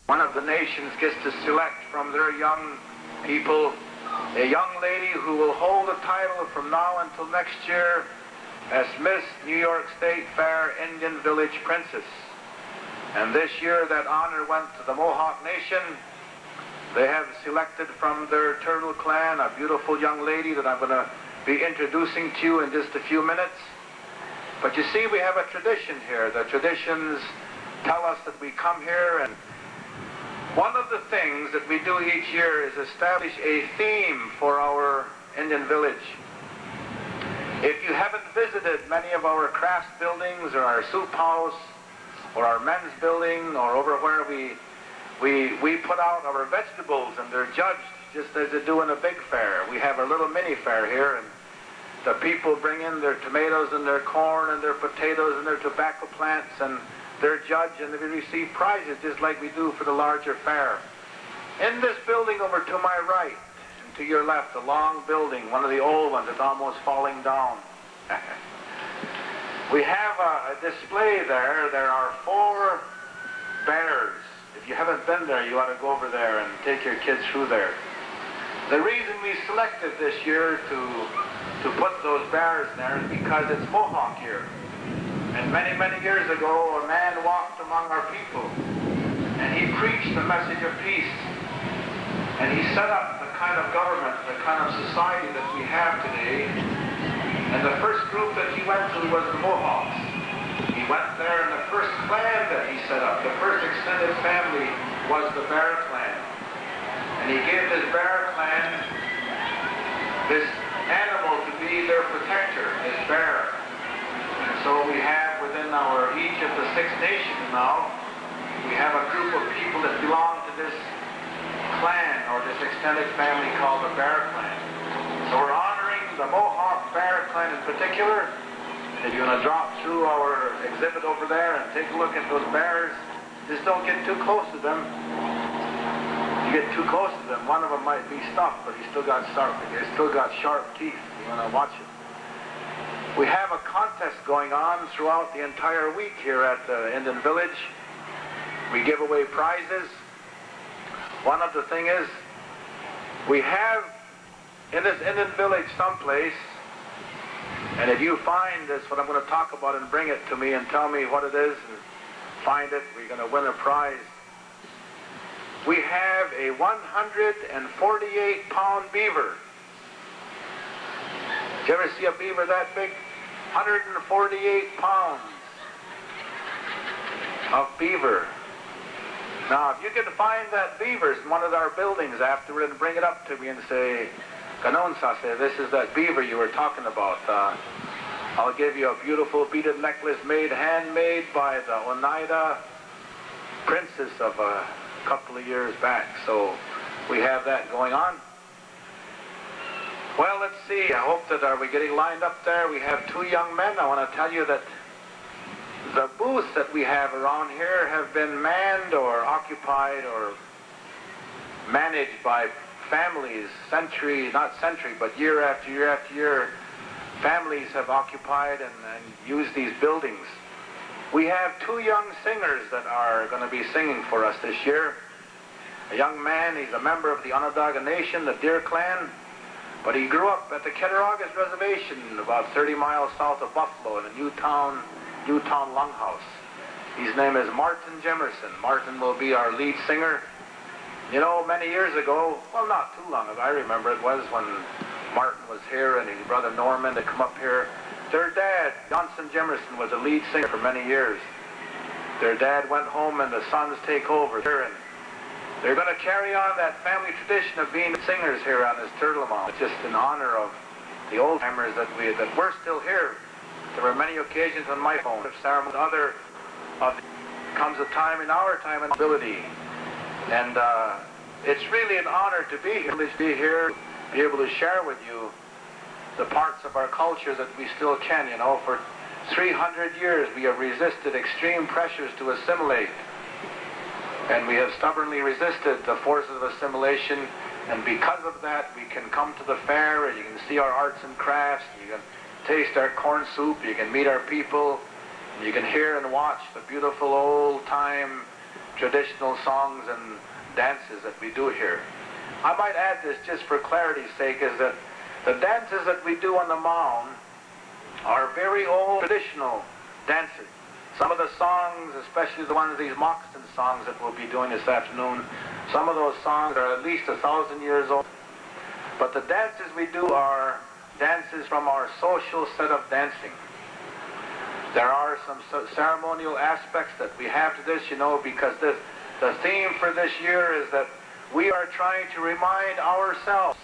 One of the nations gets to select from their young people a young lady who will hold the title from now until next year as Miss New York State Fair Indian Village Princess. And this year that honor went to the Mohawk Nation. They have selected from their Turtle clan a beautiful young lady that I'm going to be introducing to you in just a few minutes. But you see, we have a tradition here. The traditions tell us that we come here, and one of the things that we do each year is establish a theme for our Indian village. If you haven't visited many of our crafts buildings or our soup house or our men's building or over where we put out our vegetables and they're judged just as they do in a big fair. We have a little mini fair here, and the people bring in their tomatoes and their corn and their potatoes and their tobacco plants, and they're judged and they receive prizes just like we do for the larger fair. In this building over to my right, and to your left, a long building, one of the old ones that's almost falling down. We have a display there. There are 4 bears. If you haven't been there, you ought to go over there and take your kids through there. The reason we selected this year to put those bears there is because it's Mohawk year. And many, many years ago, a man walked among our people, and he preached the message of peace. And he set up the kind of government, the kind of society that we have today. And the first group that he went to was the Mohawks. He went there, and the first clan that he set up, the first extended family, was the Bear Clan. And he gave this Bear Clan this animal to be their protector, this bear. And so we have within each of the 6 nations now, we have a group of people that belong to this clan or this extended family called the Bear Clan. So we're honoring the Mohawk Bear Clan in particular, If you want to drop through our exhibit over there and take a look at those bears, just don't get too close to them. You get too close to them, one of them might be stuffed, but he's still got sharp teeth. You want to watch it. We have a contest going on throughout the entire week here at the Indian Village. We give away prizes. One of the things is, we have in this Indian Village someplace, and if you find this, what I'm going to talk about, and bring it to me and tell me what it is, and find it, we're going to win a prize. We have a 148-pound beaver. Did you ever see a beaver that big? 148 pounds of beaver. Now, if you can find that beaver in one of our buildings afterward and bring it up to me and say, Kanonsa, this is that beaver you were talking about. I'll give you a beautiful beaded necklace handmade by the Oneida princess of a couple of years back. So we have that going on. Well, let's see. I hope that, are we getting lined up there? We have two young men. I want to tell you that the booths that we have around here have been manned or occupied or managed by families, but year after year after year, families have occupied and used these buildings. We have two young singers that are going to be singing for us this year. A young man, he's a member of the Onondaga Nation, the Deer Clan, but he grew up at the Cattaraugus Reservation about 30 miles south of Buffalo in a Newtown Longhouse. His name is Martin Jemerson. Martin will be our lead singer. You know, many years ago, well, not too long ago, I remember it was when Martin was here and his brother Norman had come up here. Their dad, Johnson Jemerson, was a lead singer for many years. Their dad went home and the sons take over here, and they're going to carry on that family tradition of being singers here on this Turtle Mound. It's just in honor of the old timers that we're still here. There were many occasions on my phone of ceremony, comes a time in our time and ability. And it's really an honor to be here, be able to share with you the parts of our culture that we still can. You know, for 300 years we have resisted extreme pressures to assimilate. And we have stubbornly resisted the forces of assimilation. And because of that, we can come to the fair and you can see our arts and crafts. You can taste our corn soup. You can meet our people. And you can hear and watch the beautiful old-time traditional songs and dances that we do here. I might add this just for clarity's sake, is that the dances that we do on the mound are very old traditional dances. Some of the songs, especially the ones, these moccasin songs that we'll be doing this afternoon, some of those songs are at least 1,000 years old. But the dances we do are dances from our social set of dancing. There are some ceremonial aspects that we have to this, you know, because the theme for this year is that we are trying to remind ourselves,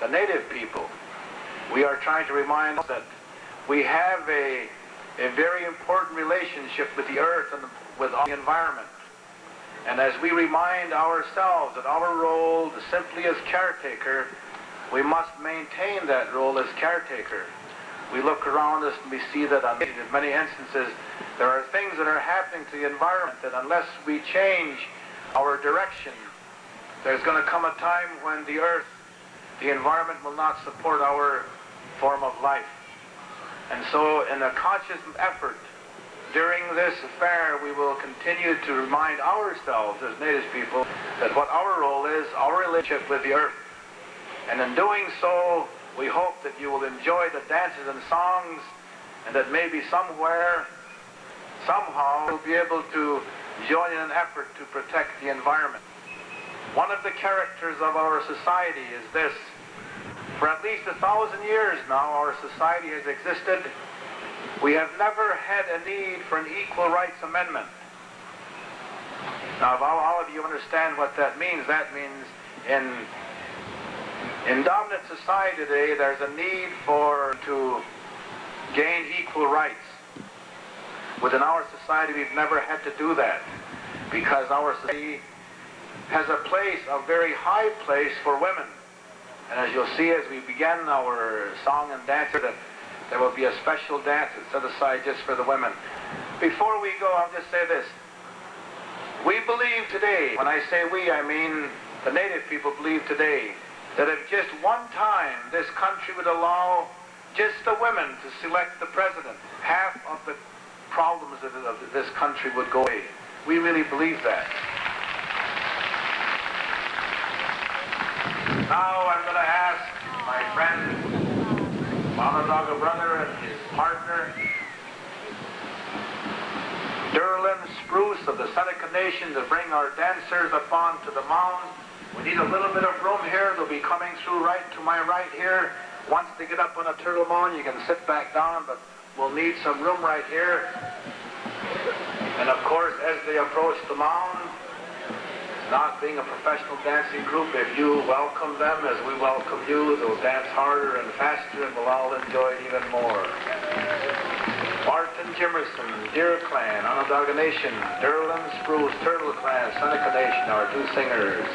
the native people, we are trying to remind us that we have a very important relationship with the earth and with the environment. And as we remind ourselves that our role simply as caretaker, we must maintain that role as caretaker. We look around us and we see that in many instances there are things that are happening to the environment that unless we change our direction, there's going to come a time when the earth, the environment will not support our form of life. And so in a conscious effort during this fair, we will continue to remind ourselves as Native people that what our role is, our relationship with the earth. And in doing so, we hope that you will enjoy the dances and songs, and that maybe somewhere, somehow, you'll be able to join in an effort to protect the environment. One of the characters of our society is this. For at least 1,000 years now, our society has existed. We have never had a need for an equal rights amendment. Now, if all of you understand what that means in dominant society today, there's a need to gain equal rights. Within our society, we've never had to do that because our society has a very high place for women. And as you'll see as we begin our song and dance, that there will be a special dance that's set aside just for the women. Before we go, I'll just say this. We believe today, when I say we, I mean the native people believe today, that if just one time this country would allow just the women to select the president, half of the problems of this country would go away. We really believe that. Now I'm going to ask my friend, Onondaga brother and his partner, Derlin Spruce of the Seneca Nation, to bring our dancers up onto the mound. We need a little bit of room here. They'll be coming through right to my right here. Once they get up on a turtle mound, you can sit back down, but we'll need some room right here. And of course, as they approach the mound, not being a professional dancing group, if you welcome them as we welcome you, they'll dance harder and faster, and we'll all enjoy it even more. Martin Jimerson, Deer Clan, Onondaga Nation, Derlin Spruce, Turtle Clan, Seneca Nation, our two singers.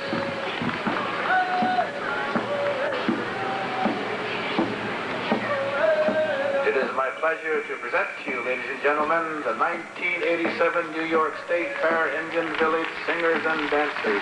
It is my pleasure to present to you, ladies and gentlemen, the 1987 New York State Fair Indian Village Singers and Dancers.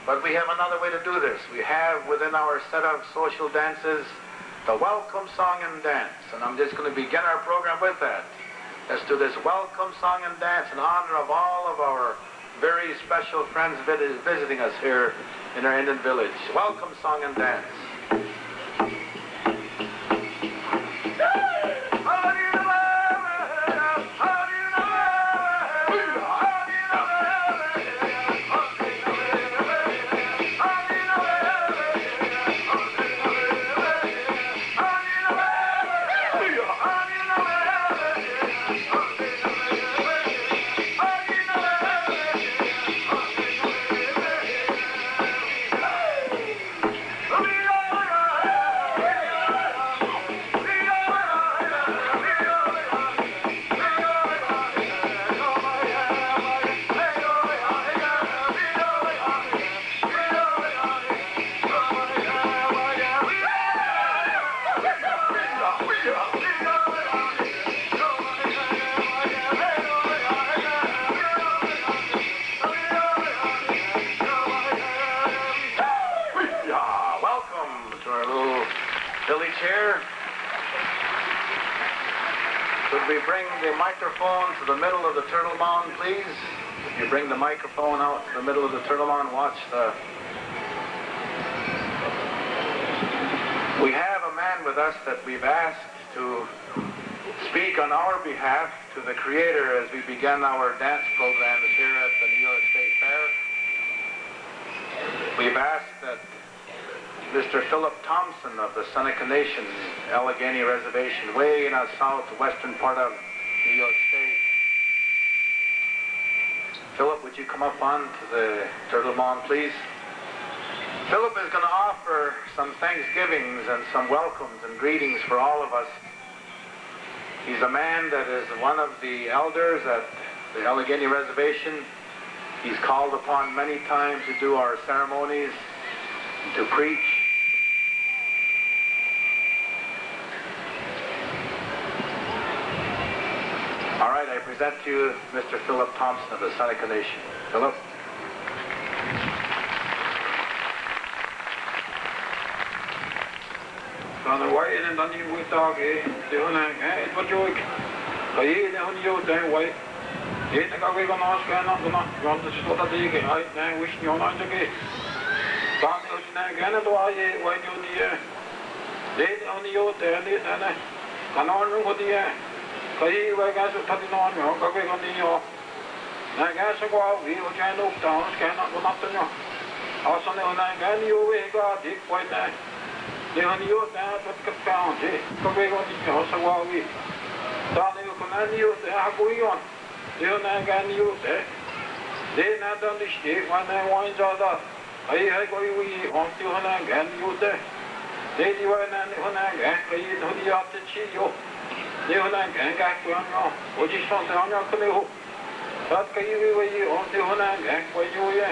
But we have another way to do this. We have within our set of social dances the welcome song and dance. And I'm just going to begin our program with that. Let's do this welcome song and dance in honor of all of our very special friends visiting us here in our Indian village. Welcome song and dance. Could we bring the microphone to the middle of the turtle mound, please? If you bring the microphone out to the middle of the turtle mound, watch the... We have a man with us that we've asked to speak on our behalf to the Creator as we begin our dance programs here at the New York State Fair. We've asked that Mr. Philip Thompson of the Seneca Nation, Allegheny Reservation, way in the southwestern part of New York State. Philip, would you come up onto the turtle mound, please? Philip is going to offer some thanksgivings and some welcomes and greetings for all of us. He's a man that is one of the elders at the Allegheny Reservation. He's called upon many times to do our ceremonies, to preach. All right, I present to you Mr. Philip Thompson of the Seneca Nation. Philip. dan wij en dan die moet daar de hun het wat je kan je de hun je dan wij dit kan we gaan als gaan dan want het is wat dat ik nee wist niet aan dat ik dan is nou gaan dat wij doen die dit aan die je dit en kan aan nog die kan je wij gaan zo dat die nou kan we gaan die ja nee gaan ze gewoon wie wat jij nog dan gaan dan natten ja als dan nou gaan die we gaan dik wat de hun je dat wat kan gaan kan we gaan die ja zo gewoon wie dan ik kan die je ja goed de hun gaan die je de na dan die steek van wijn zo dat hij kon je wie om die hun gaan die je die wijn en hun gaan kan je hoe die had het zie joh de hun gaan kijk gewoon nou wat is van dan ja kan je dat kan je wie om die hun gaan wat je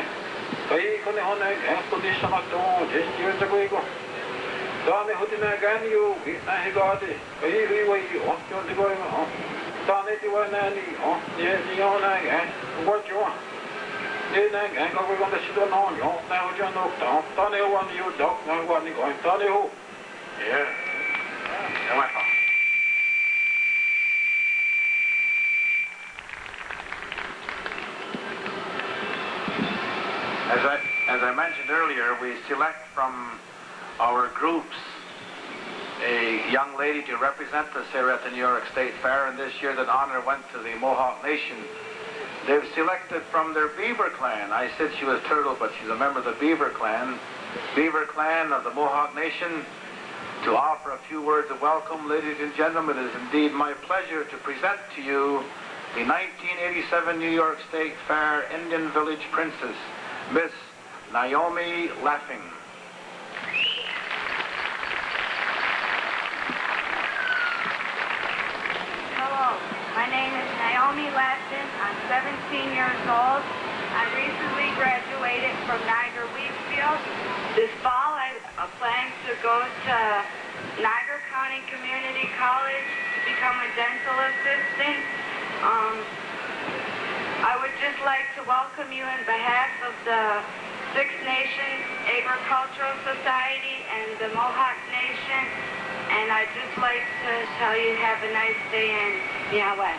kan je kon hun gaan tot die samen doen dus je te go dan hoe die gaan je hij gaat kan je wie om die te go dan die wijn niet oh die hun gaan wat je nee, ik kan ook dat je dan aan je nou je nog dan heel wat je doet nou wat niet gewoon dan heel ja ja maar as I mentioned earlier, we select from our groups a young lady to represent us here at the New York State Fair, and this year that honor went to the Mohawk Nation. They've selected from their Beaver Clan. I said she was Turtle, but she's a member of the Beaver Clan of the Mohawk Nation, to offer a few words of welcome. Ladies and gentlemen, it is indeed my pleasure to present to you the 1987 New York State Fair Indian Village Princess, Miss Naomi Laughing. My name is Naomi Laston. I'm 17 years old. I recently graduated from Niagara Wheatfield. This fall I plan to go to Niagara County Community College to become a dental assistant. I would just like to welcome you on behalf of the Six Nations Agricultural Society and the Mohawk Nation. And I'd just like to tell you have a nice day in Yahweh.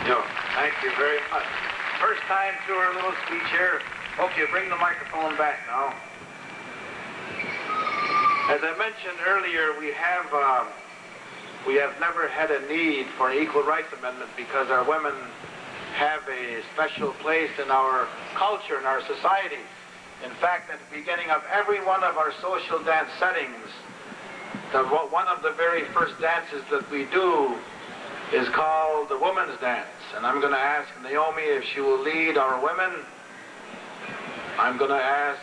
Yo, thank you very much. First time through our little speech here. Okay, bring the microphone back now. As I mentioned earlier, we have never had a need for an equal rights amendment because our women have a special place in our culture, in our society. In fact, at the beginning of every one of our social dance settings, one of the very first dances that we do is called the Women's Dance. And I'm going to ask Naomi if she will lead our women. I'm going to ask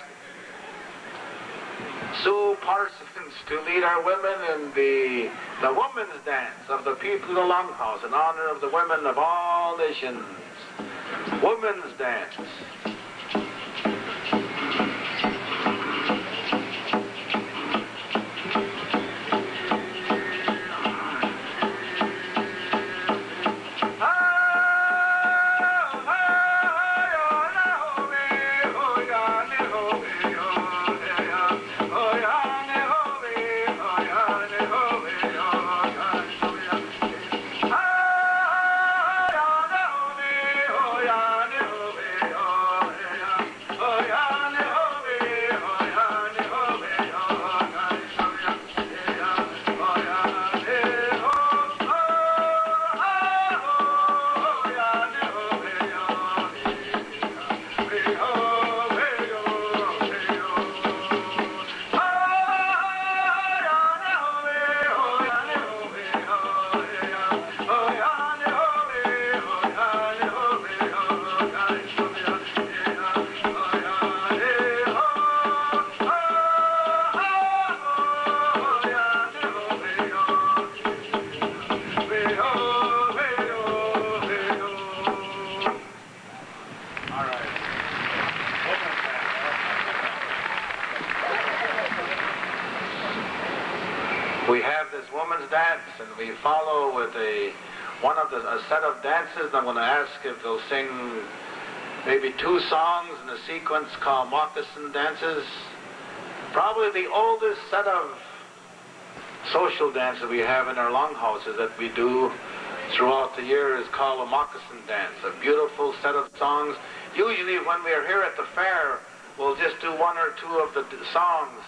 Sue Parsons to lead our women in the Women's Dance of the people of the Longhouse in honor of the women of all nations. Women's Dance. We have this woman's dance, and we follow with a set of dances. I'm going to ask if they'll sing maybe 2 songs in a sequence called moccasin dances. Probably the oldest set of social dance that we have in our longhouses that we do throughout the year is called a moccasin dance, a beautiful set of songs. Usually when we are here at the fair, we'll just do one or two of the songs.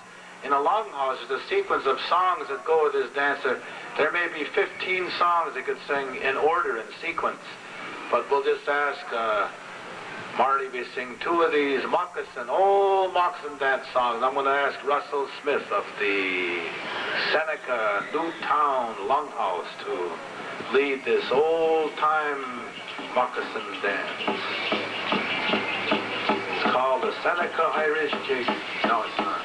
In a longhouse, there's a sequence of songs that go with this dance. There may be 15 songs they could sing in order, in sequence. But we'll just ask Marty to sing two of these old moccasin dance songs. I'm going to ask Russell Smith of the Seneca Newtown Longhouse to lead this old-time moccasin dance. It's called the Seneca Irish Jig. No, it's not.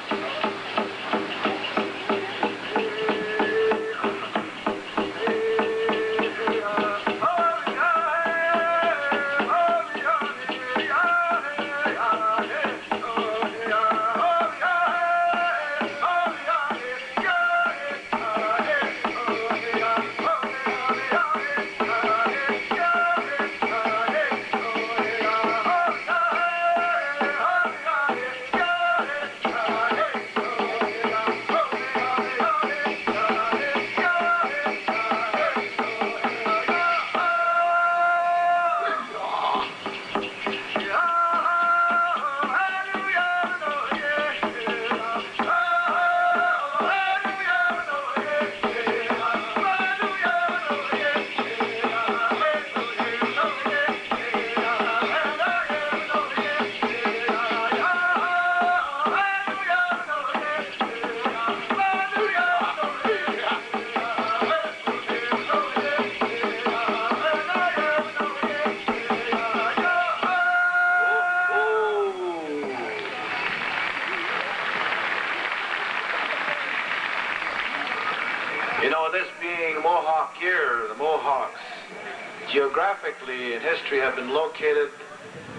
Geographically in history have been located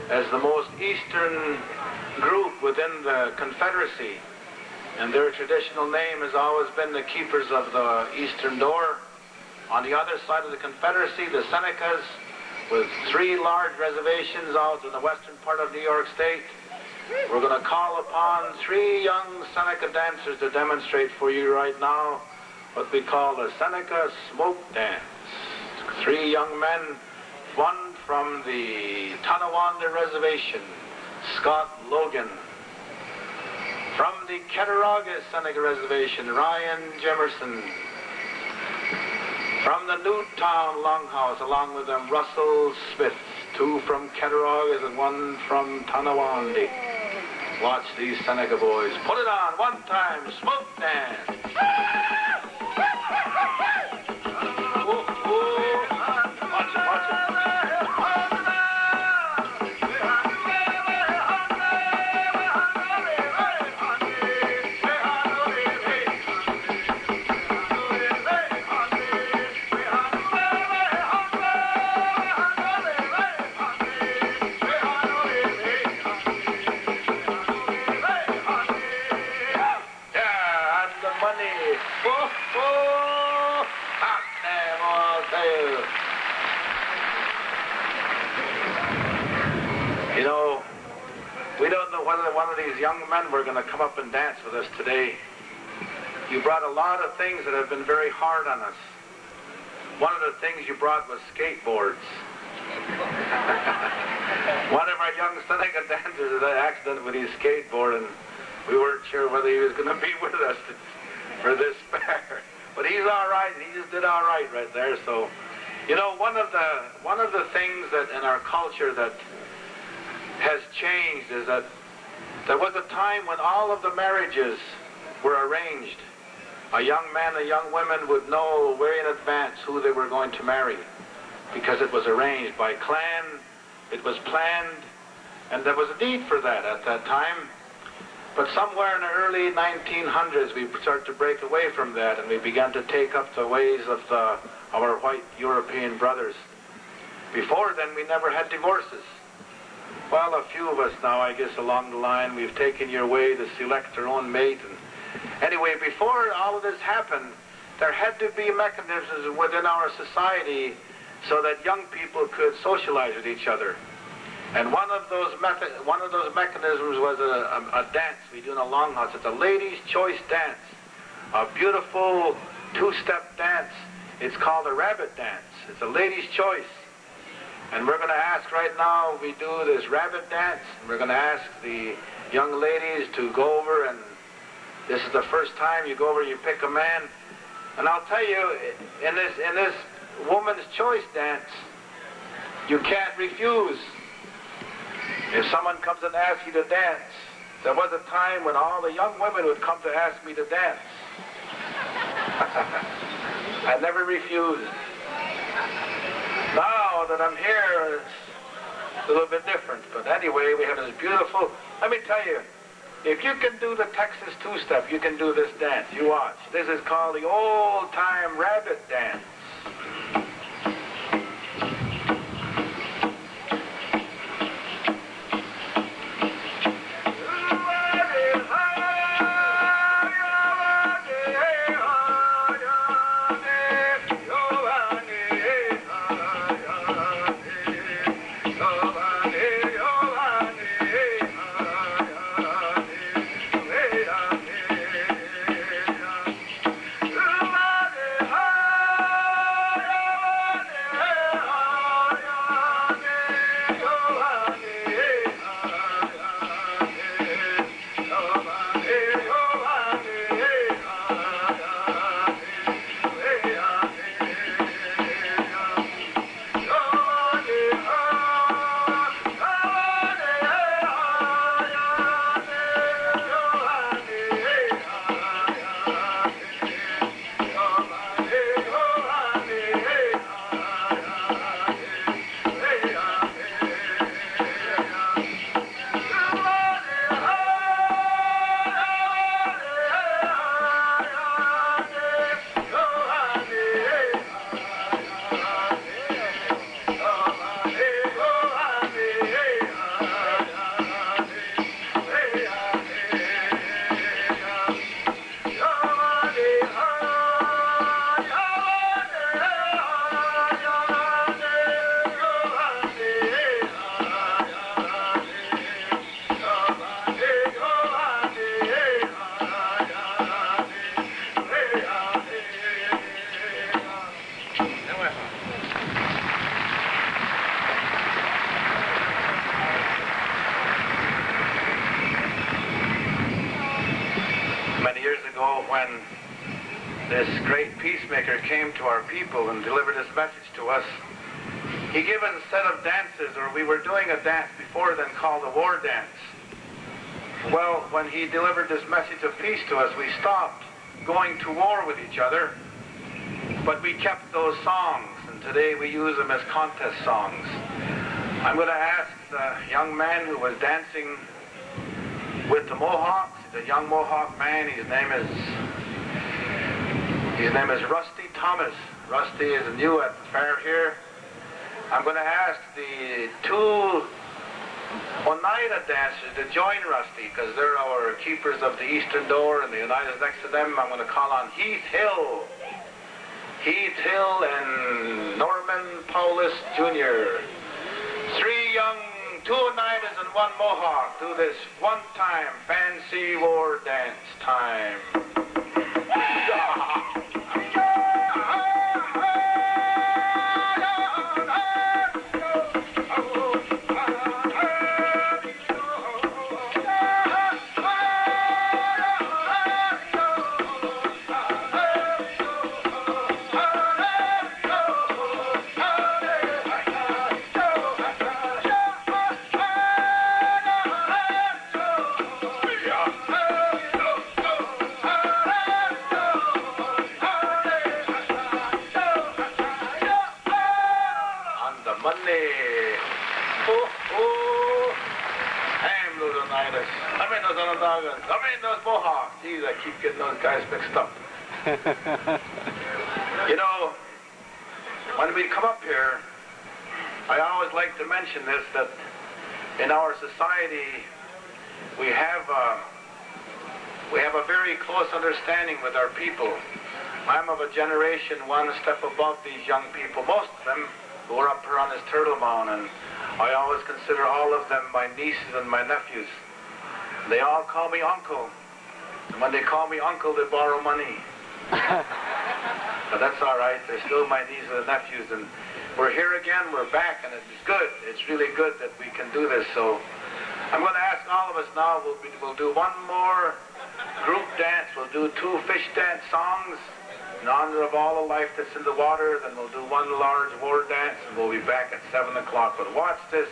as the most eastern group within the Confederacy, and their traditional name has always been the keepers of the eastern door. On the other side of the Confederacy, the Senecas, with 3 large reservations out in the western part of New York State. We're going to call upon 3 young Seneca dancers to demonstrate for you right now what we call the Seneca Smoke Dance. 3 young men, one from the Tonawanda Reservation, Scott Logan. From the Cattaraugus Seneca Reservation, Ryan Jemerson. From the Newtown Longhouse, along with them, Russell Smith. 2 from Cattaraugus and 1 from Tonawanda. Watch these Seneca boys. Put it on one time, smoke dance. You know, we don't know whether one of these young men were going to come up and dance with us today. You brought a lot of things that have been very hard on us. One of the things you brought was skateboards. One of our young Seneca dancers had an accident with his skateboard, and we weren't sure whether he was going to be with us for this fair. But he's all right. He just did all right there. So, you know, one of the things that in our culture that has changed is that there was a time when all of the marriages were arranged. A young man and young woman would know way in advance who they were going to marry because it was arranged by clan, it was planned, and there was a need for that at that time. But somewhere in the early 1900s, we started to break away from that, and we began to take up the ways of our white European brothers. Before then, we never had divorces. Well, a few of us now, I guess, along the line, we've taken your way to select our own mate. And anyway, before all of this happened, there had to be mechanisms within our society so that young people could socialize with each other. And one of those mechanisms was a dance we do in a longhouse. It's a ladies' choice dance. A beautiful two-step dance. It's called a rabbit dance. It's a lady's choice. And we're going to ask right now, we do this rabbit dance, and we're going to ask the young ladies to go over, and this is the first time you go over, you pick a man. And I'll tell you, in this woman's choice dance, you can't refuse. If someone comes and asks you to dance, there was a time when all the young women would come to ask me to dance. I never refused. Now that I'm here, it's a little bit different. But anyway, we have this beautiful, let me tell you, if you can do the Texas two-step, you can do this dance. You watch. This is called the old-time rabbit dance. When this great peacemaker came to our people and delivered his message to us, he gave us a set of dances, or we were doing a dance before then called the war dance. Well, when he delivered this message of peace to us, we stopped going to war with each other, but we kept those songs, and today we use them as contest songs. I'm going to ask the young man who was dancing with the Mohawks, the young Mohawk man, his name is Rusty Thomas. Rusty is new at the fair here. I'm going to ask the two Oneida dancers to join Rusty, because they're our keepers of the eastern door, and the Oneida's next to them. I'm going to call on Heath Hill and Norman Paulus Jr. Two Oneidas and one Mohawk do this one-time fancy war dance time. Those Mohawks. Geez, I keep getting those guys mixed up. You know, when we come up here, I always like to mention this, that in our society, we have a very close understanding with our people. I'm of a generation one step above these young people, most of them who are up here on this Turtle Mound, and I always consider all of them my nieces and my nephews. They all call me uncle. And when they call me uncle, they borrow money. But that's all right. They're still my nieces and nephews, and we're here again. We're back, and it's good. It's really good that we can do this. So I'm going to ask all of us now. We'll do one more group dance. We'll do 2 fish dance songs in honor of all the life that's in the water. Then we'll do 1 large war dance, and we'll be back at 7 o'clock. But watch this.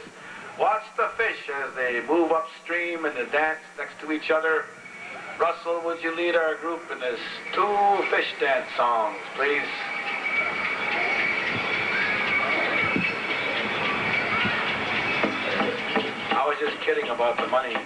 Watch the fish as they move upstream and they dance next to each other. Russell, would you lead our group in this 2 fish dance songs, please? I was just kidding about the money.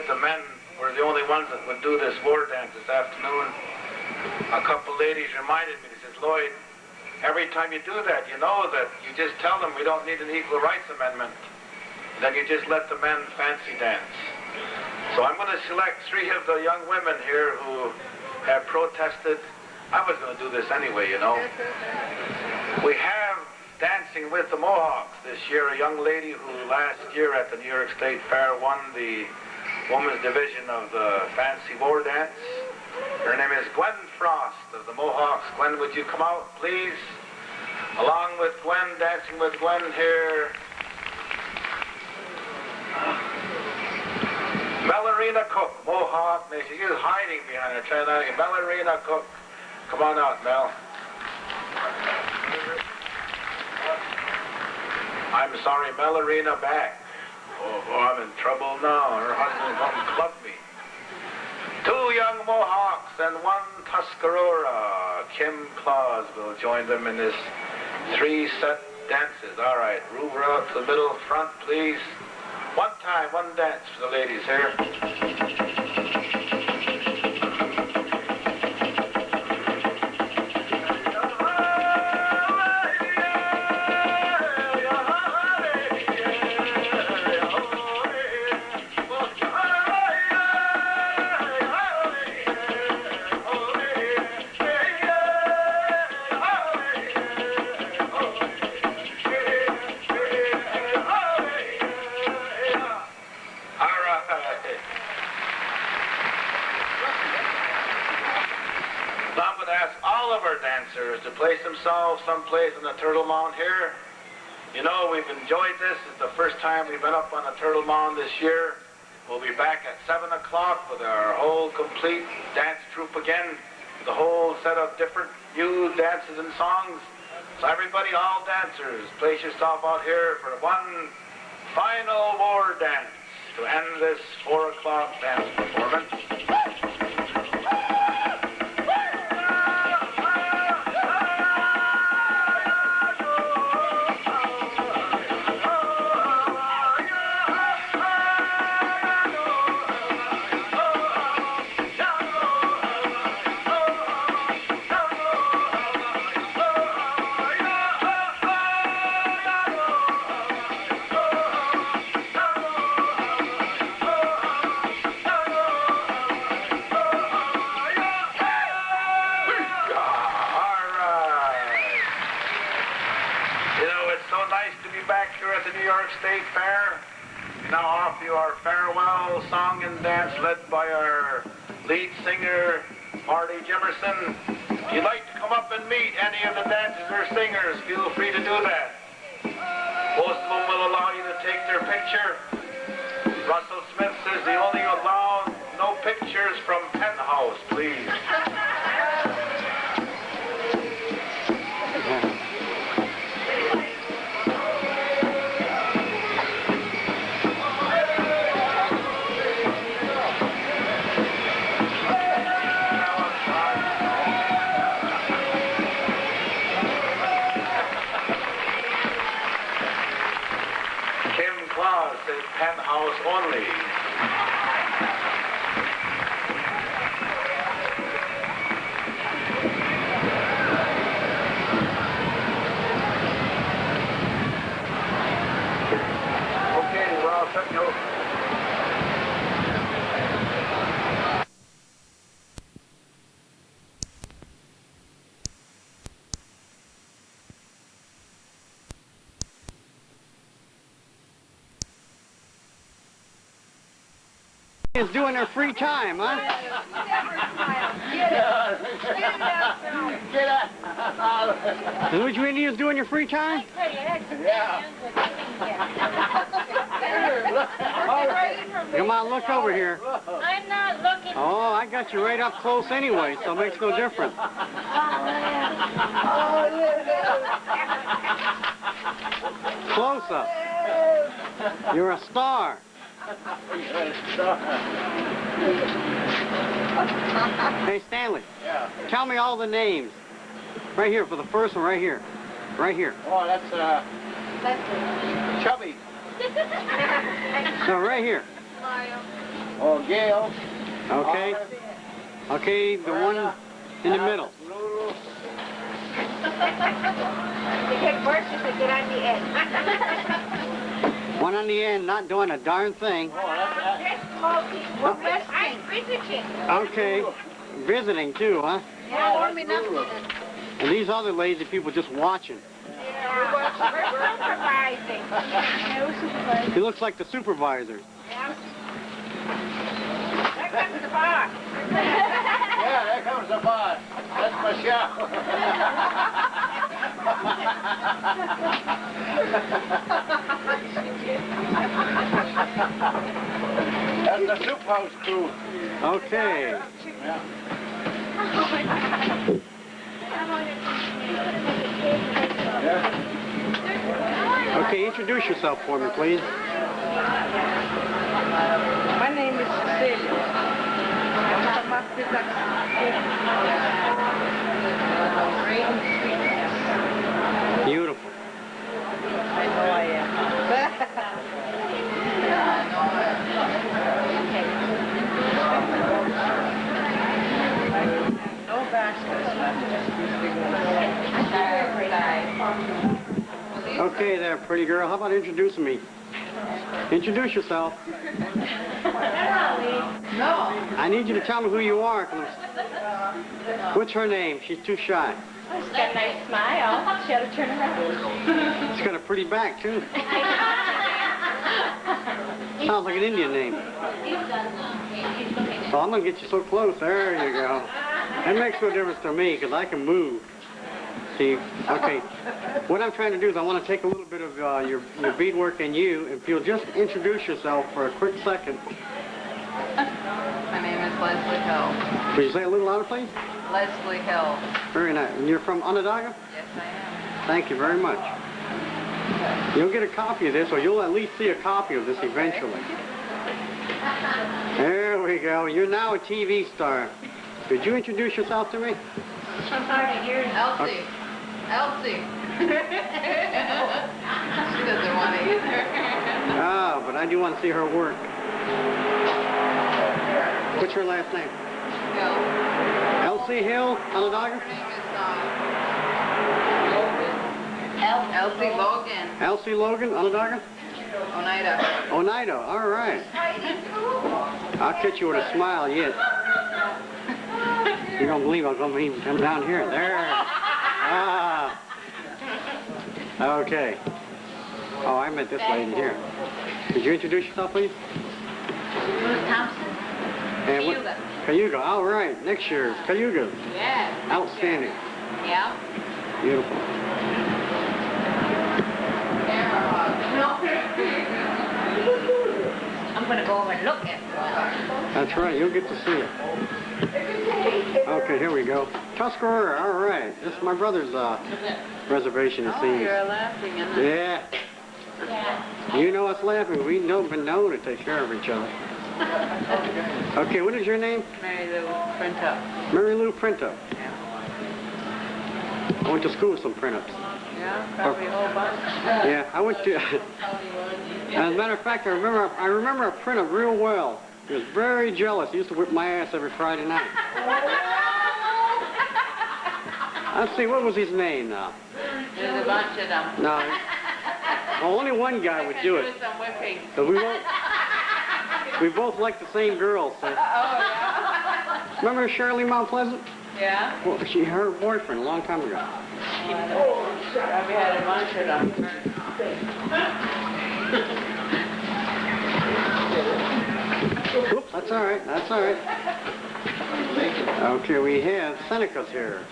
The men were the only ones that would do this war dance this afternoon. A couple ladies reminded me, they says, Lloyd, every time you do that, you know that you just tell them we don't need an equal rights amendment. Then you just let the men fancy dance. So I'm going to select 3 of the young women here who have protested. I was going to do this anyway, you know. We have Dancing with the Mohawks this year, a young lady who last year at the New York State Fair won the women's division of the fancy war dance. Her name is Gwen Frost of the Mohawks. Gwen, would you come out, please? Along with Gwen, dancing with Gwen here. Melorina Cook, Mohawk. She's just hiding behind her. Try that again. Melorina Cook. Come on out, Mel. I'm sorry, Melorina back. Oh, I'm in trouble now. Her husband come club me. 2 young Mohawks and 1 Tuscarora. Kim Claus will join them in this 3-set dances. All right, move her out to the middle front, please. 1 time, 1 dance for the ladies here. To place themselves someplace on the Turtle Mound here. You know, we've enjoyed this. It's the first time we've been up on the Turtle Mound this year. We'll be back at 7 o'clock with our whole complete dance troupe again. The whole set of different new dances and songs. So everybody, all dancers, place yourself out here for 1 final war dance to end this 4 o'clock dance performance. State Fair. now offer you our farewell song and dance led by our lead singer, Marty Jimerson. If you'd like to come up and meet any of the dancers or singers, feel free to do that. Most of them will allow you to take their picture. Russell Smith says they only allow no pictures from Penthouse, please. Penthouse only. Okay, well, thank you. Is doing their free time, huh? Is what you Indians do in your free time? Yeah. Come on, look over here. I'm not looking. Oh, I got you right up close anyway, so it makes no difference. Close up. You're a star. Hey, Stanley. Yeah. Tell me all the names. Right here for the first one, right here. Right here. Oh, that's Chubby. No, right here. Oh, Gail. Okay. Okay, the one in the middle. Lulu. One on the end, not doing a darn thing. Oh, that's I'm visiting. Okay. Visiting too, huh? Yeah, warming up. And these other lazy people just watching. We're supervising. He looks like the supervisor. Yeah. There comes the boss. Yeah, there comes the boss. That's Michelle. That's the soup house crew. Okay. Yeah. Yeah. Okay, introduce yourself for me, please. My name is Cecilia. I'm from Beautiful. I know I am. No baskets left, just these big ones. Okay there, pretty girl. How about introducing me? Introduce yourself. No. I need you to tell me who you are. What's her name? She's too shy. She's got a nice smile. She ought to turn around. She's got a pretty back, too. Sounds like an Indian name. Oh, I'm going to get you so close. There you go. That makes no difference to me because I can move. See, okay. What I'm trying to do is I want to take a little bit of your beadwork and you, if you'll just introduce yourself for a quick second. My name is Leslie Hill. Would you say a little louder, please? Leslie Hill. Very nice. And you're from Onondaga? Yes, I am. Thank you very much. You'll get a copy of this, or you'll at least see a copy of this eventually. There we go. You're now a TV star. Could you introduce yourself to me? Elsie. Elsie. She doesn't want to either. Ah, but I do want to see her work. What's her last name? Hill. Elsie Hill, Onondaga? Her name is Elsie Logan. Elsie Logan, Onondaga? Oneida. Oneida, all right. I'll catch you with a smile yet. You don't believe I was going to even come down here. There. Ah. Okay. Oh, I met this lady here. Could you introduce yourself, please? Ruth Thompson. And Cayuga. Cayuga. All right. Next year, Cayuga. Yeah. Outstanding. Yeah. Beautiful. I'm going to go over and look at it. That's right. You'll get to see it. Okay, here we go. Tuscarora. All right. This is my brother's reservation, it Oh, seems. you're laughing, isn't it? Yeah. You know us laughing. We don't been known to take care of each other. Okay, what is your name? Mary Lou Printup. Mary Lou Printup. Yeah. I went to school with some print-ups. Yeah, probably a whole bunch. Yeah, I went to... As a matter of fact, I remember a print-up real well. He was very jealous. He used to whip my ass every Friday night. Let's see, what was his name now? There's a bunch of them. No, well, only one guy would do it. Some whipping. But we both liked the same girl, so. Oh, yeah? Remember Shirley Mount Pleasant? Yeah? Well, her boyfriend a long time ago. Probably had a bunch of them. Oops, that's all right, that's all right. Okay, we have Senecas here.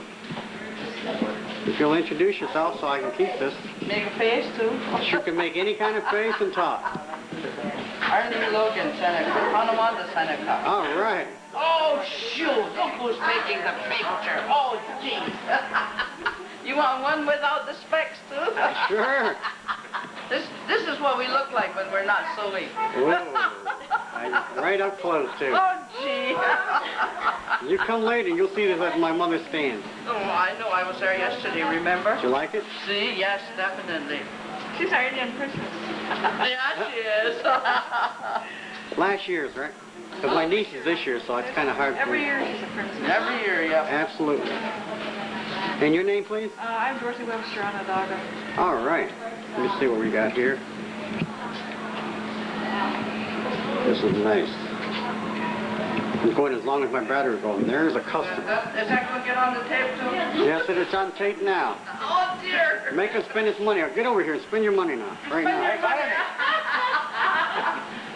If you'll introduce yourself so I can keep this. Make a face, too. You can make any kind of face and talk. Arlene Logan, Seneca. Tonawanda, Seneca. All right. Oh, shoot. Look who's making the picture. Oh, gee. You want one without the specs, too? Sure. This is what we look like when we're not silly. Whoa. Right up close, too. Oh, gee. You come later, you'll see this at my mother's stand. Oh, I know. I was there yesterday, remember? Did you like it? See? Yes, definitely. She's already on Christmas. Yeah, she is. Last year's, right? Because my niece is this year, so it's kind of hard for Every me. year she's a princess. Every year, yeah. Absolutely. And your name, please? I'm Dorothy Webster Onondaga. All right. Let me see what we got here. This is nice. I'm going as long as my battery goes. And there's a customer. Is that going to get on the tape, too? Yes, it's on tape now. Oh, dear. Make him spend his money. Get over here and spend your money now. Right now.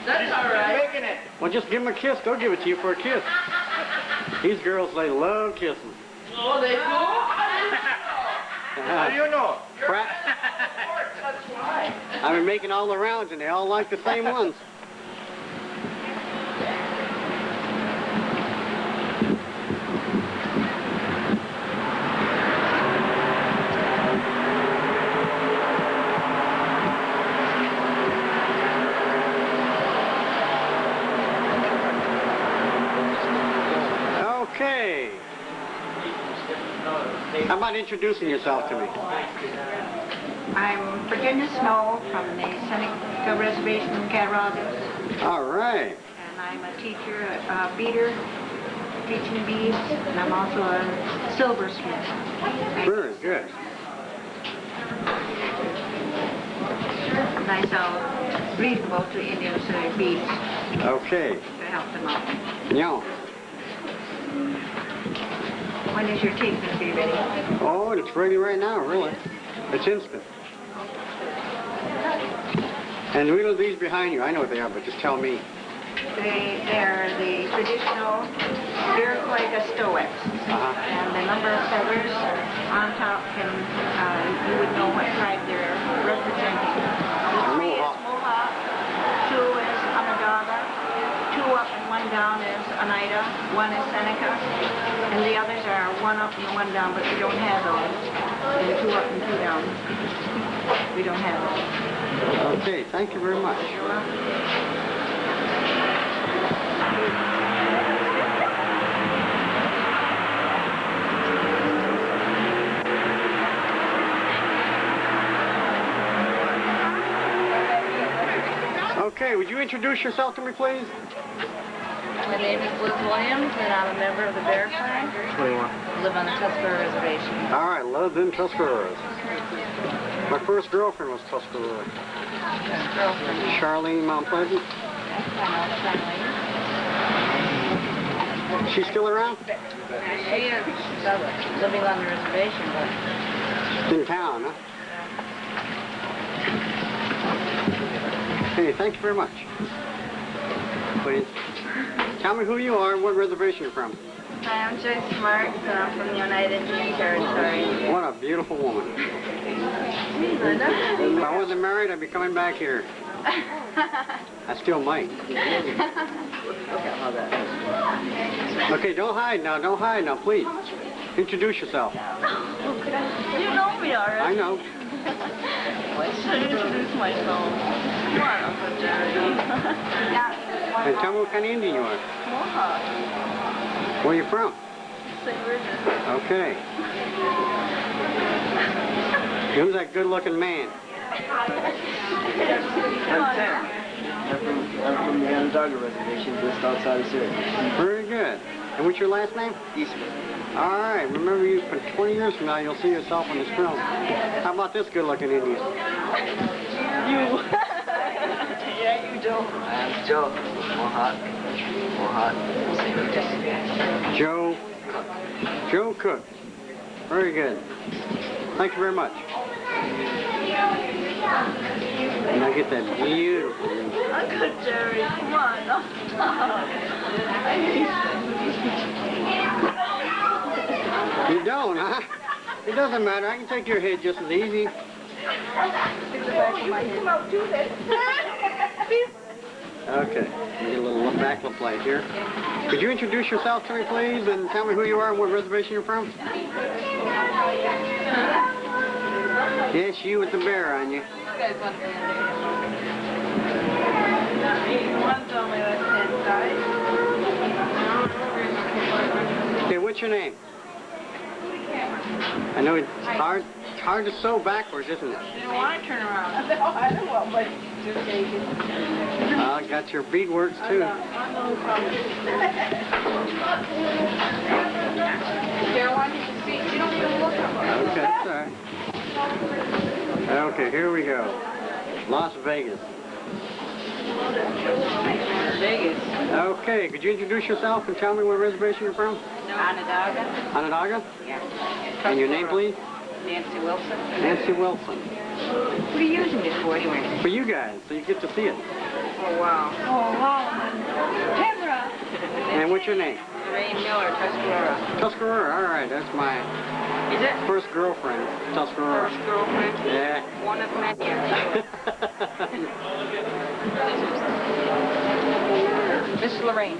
That's all right. Making it. Well, just give him a kiss. They'll give it to you for a kiss. These girls, they love kissing. Oh, they do? How do you know? That's why. I've been making all the rounds, and they all like the same ones. Okay. How about introducing yourself to me? I'm Virginia Snow from the Seneca Reservation in Cattaraugus, All right. and I'm a teacher, a beater, teaching beads, and I'm also a silversmith. Very good. And I sell reasonable to Indians beads Okay. to help them out. Yeah. When is your tape going to be ready? Oh, it's ready right now, really. It's instant. And the wheel of these behind you, I know what they are, but just tell me. They're the traditional Iroquois stoics. And the number of feathers on top can, you would know what tribe they're representing. The 3 is Mohawk, 2 is Onondaga, 2 up and 1 down is Oneida, 1 is Seneca, and the others are 1 up and 1 down, but we don't have those. And 2 up and 2 down. We don't have those. Okay, thank you very much. You're welcome. Okay, would you introduce yourself to me, please? My name is Liz Williams, and I'm a member of the Bear Clan. 21. I live on the Tuscarora Reservation. All right, loved in Tuscarora. My first girlfriend was Tuscarora. Girlfriend. Charlene Mount Pleasant. I know Charlene. She's still around? She is living on the reservation, but In town, huh? Okay, thank you very much. Please, tell me who you are and what reservation you're from. Hi, I'm Joyce Marks, and I'm from the United Indian Territory. What a beautiful woman. If I wasn't married, I'd be coming back here. I still might. Okay, don't hide now, please. Introduce yourself. You know me already. I know. Why should I introduce myself? Come on, Uncle Jerry. And tell me what kind of Indian you are. Mohawk. Where are you from? St. Bridget. Okay. Who's that good-looking man? I'm Sam. I'm from the Onondaga Reservation, just outside of Syracuse. Very good. And what's your last name? Eastman. All right. Remember, you for 20 years from now, you'll see yourself on this film. How about this good-looking Indian? You. Yeah, you do. I'm Joe. Mohawk. Joe Cook. Very good. Thank you very much. And I get that beautiful. Uncle Jerry, come on. You don't, huh? It doesn't matter. I can take your head just as easy. Stick the back of my head. Okay. Get a little backflip plate here. Could you introduce yourself to me, please, and tell me who you are and what reservation you're from? Yes, you with the bear on you. You guys want to be in there? One's on my left-hand side. Okay, what's your name? I know it's hard to sew backwards, isn't it? You don't want to turn around. No, I don't want my to take it. I got your beadworks too. There, why don't you see? You don't even look at me. Okay, that's all right. Okay, here we go. Las Vegas. Vegas. Okay, could you introduce yourself and tell me what reservation you're from? Onondaga. Onondaga? Yeah. And your name, please? Nancy Wilson. Nancy Wilson. What are you using this for anyway? For you guys, so you get to see it. Oh, wow. Oh, wow. Camera. And what's your name? Lorraine Miller, Tuscarora. Tuscarora, all right, that's my Is it? first girlfriend, Tuscarora. First girlfriend? Yeah. One of many. Miss Lorraine.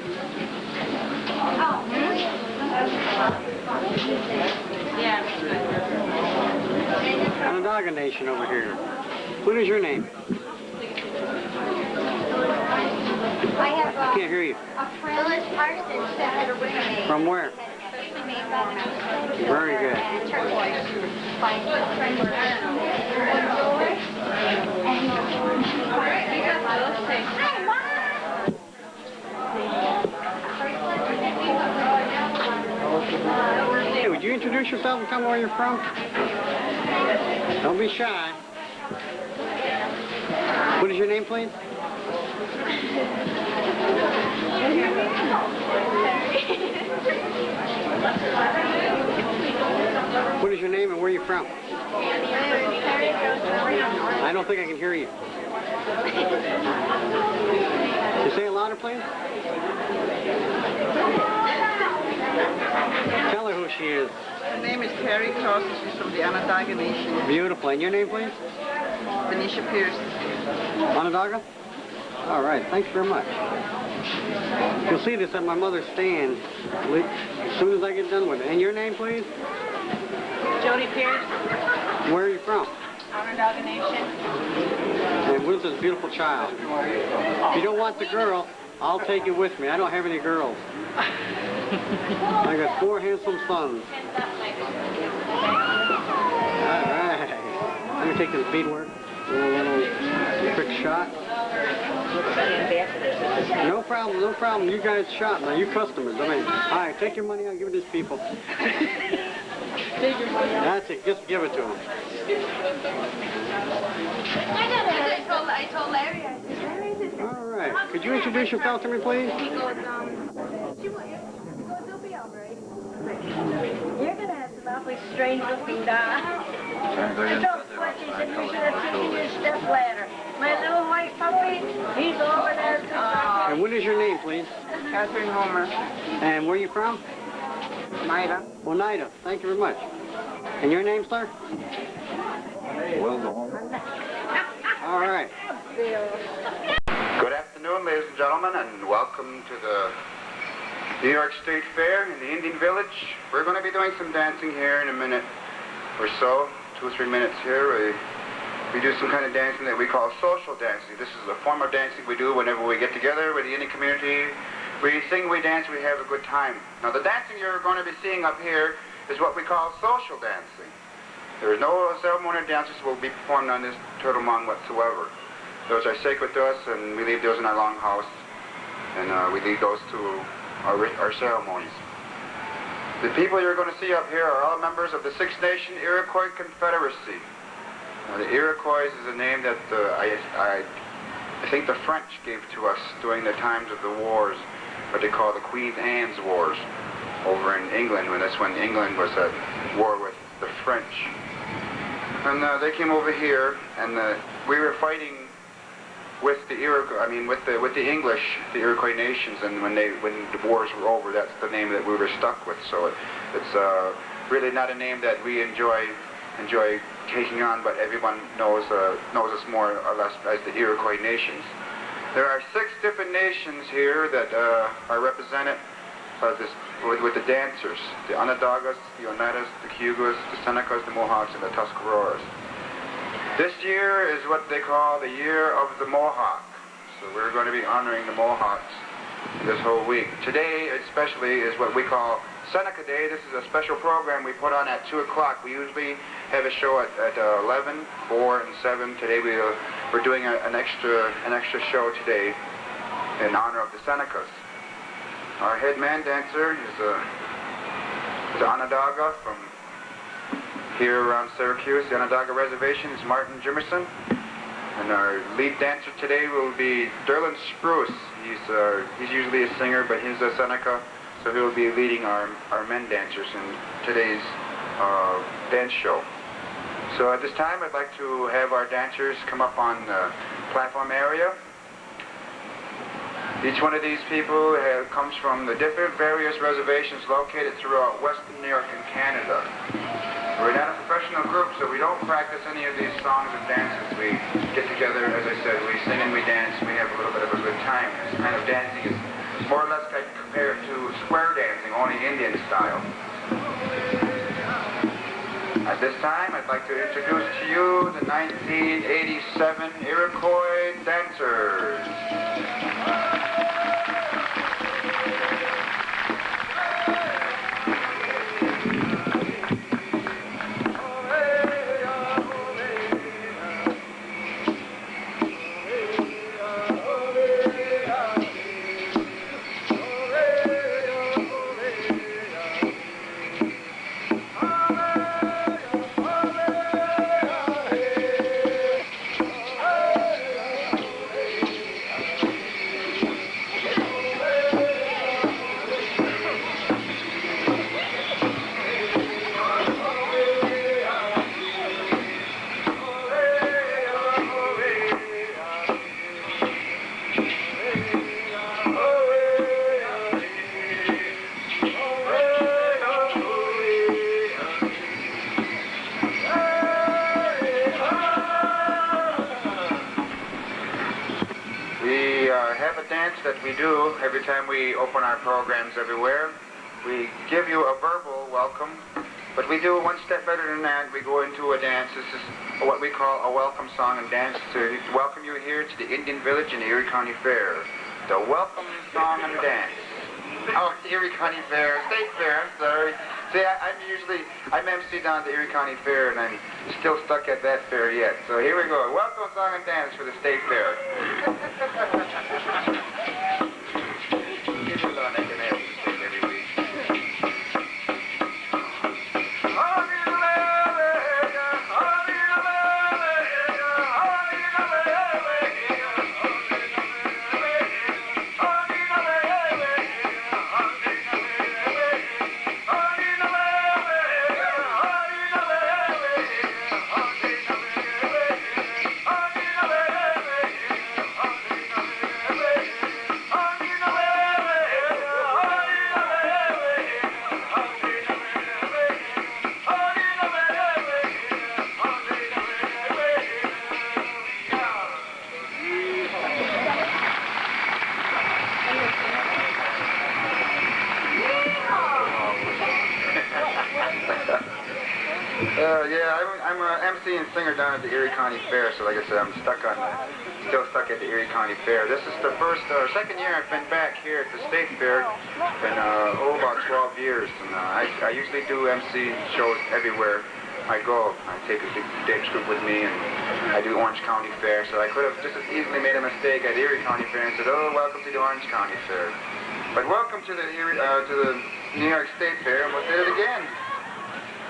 Yeah. Onondaga Nation over here. What is your name? I have I can't hear you. a friend, Phyllis Parsons, that originated. From where? Very good. Turquoise. Hey, would you introduce yourself and tell me where you're from? Don't be shy. What is your name, please? What is your name and where are you from? I don't think I can hear you. Can you say it louder, please? Tell her who she is. Her name is Terry Cross. She's from the Onondaga Nation. Beautiful. And your name, please? Tanisha Pierce. Onondaga? All right. Thanks very much. You'll see this at my mother's stand as soon as I get done with it. And your name, please? Jody Pierce, Where are you from? Onondaga Nation. And where's this beautiful child? If you don't want the girl, I'll take you with me. I don't have any girls. I got 4 handsome sons. All right. Let me take this beadwork. A little quick shot. No problem, no problem. You guys shot now. You customers. I mean, all right, take your money. I'll give it to these people. That's it. Just give it to them. I told Larry. All right. Could you introduce yourself to me, please? He goes, they'll be all right. You're going to have some awfully strange looking dogs. Don't sweat, she said, you're going to take your step ladder. My little white puppy, he's over there. And what is your name, please? Catherine Homer. And where are you from? Nida. Oneida. Thank you very much. And your name, sir? All right. Good afternoon, ladies and gentlemen, and welcome to the New York State Fair in the Indian Village. We're going to be doing some dancing here in a minute or so, 2 or 3 minutes here. We do some kind of dancing that we call social dancing. This is a form of dancing we do whenever we get together with the Indian community. We sing, we dance, we have a good time. Now, the dancing you're going to be seeing up here is what we call social dancing. There is no ceremonial dances will be performed on this Turtle Mound whatsoever. Those are sacred to us, and we leave those in our longhouse, and we leave those to our ceremonies. The people you're going to see up here are all members of the Six Nation Iroquois Confederacy. The Iroquois is a name that I think the French gave to us during the times of the wars, what they call the Queen Anne's Wars over in England, when that's when England was at war with the French. And they came over here, and we were fighting with the Iroquois, with the English, the Iroquois nations, and when the wars were over, that's the name that we were stuck with. So it's really not a name that we enjoy taking on, but everyone knows us more or less as the Iroquois nations. There are 6 different nations here that are represented with the dancers: the Onondagas, the Oneidas, the Cayugas, the Senecas, the Mohawks, and the Tuscaroras. This year is what they call the Year of the Mohawk. So we're going to be honoring the Mohawks this whole week. Today, especially, is what we call Seneca Day. This is a special program we put on at 2 o'clock. We usually have a show at 11, 4, and 7. Today we're doing an extra show today in honor of the Senecas. Our head man dancer is an Onondaga from here around Syracuse. The Onondaga Reservation is Martin Jimerson. And our lead dancer today will be Derlin Spruce. He's usually a singer, but he's a Seneca, so he'll be leading our men dancers in today's dance show. So at this time, I'd like to have our dancers come up on the platform area. Each one of these people comes from the different various reservations located throughout Western New York and Canada. We're not a professional group, so we don't practice any of these songs and dances. We get together, as I said, we sing and we dance, we have a little bit of a good time. This kind of dancing is more or less compared to square dancing, only Indian style. At this time, I'd like to introduce to you the 1987 Iroquois Dancers. That we do every time we open our programs everywhere. We give you a verbal welcome, but we do one step better than that. We go into a dance. This is what we call a welcome song and dance to welcome you here to the Indian Village in the Erie County Fair. The welcome song and dance. Oh, the Erie County Fair, State Fair, I'm sorry. See, I'm MC down at the Erie County Fair, and I'm still stuck at that fair yet. So here we go. Welcome song and dance for the State Fair. Yeah, I'm a MC and singer down at the Erie County Fair, so like I said, I'm still stuck at the Erie County Fair. This is the second year I've been back here at the State Fair. It's been, about 12 years, and I usually do MC shows everywhere I go. I take a big stage group with me, and I do Orange County Fair, so I could have just as easily made a mistake at Erie County Fair and said, oh, welcome to the Orange County Fair. But welcome to the New York State Fair, and we'll do it again.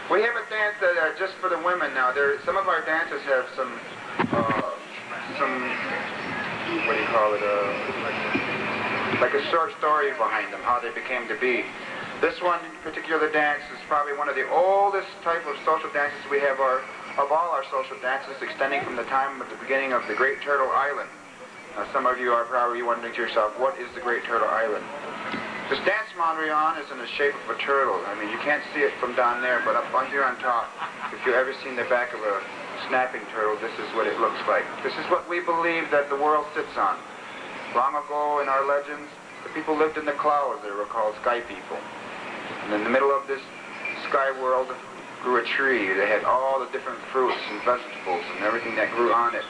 We have a dance that just for the women now. Some of our dances have some what do you call it? Like a short story behind them, how they became to be. This one particular dance is probably one of the oldest type of social dances we have of all our social dances, extending from the time of the beginning of the Great Turtle Island. Now, some of you are probably wondering to yourself, what is the Great Turtle Island? This dance Mondrian is in the shape of a turtle. I mean, you can't see it from down there, but up here on top, if you've ever seen the back of a snapping turtle, this is what it looks like. This is what we believe that the world sits on. Long ago in our legends, the people lived in the clouds. They were called sky people. And in the middle of this sky world grew a tree. They had all the different fruits and vegetables and everything that grew on it.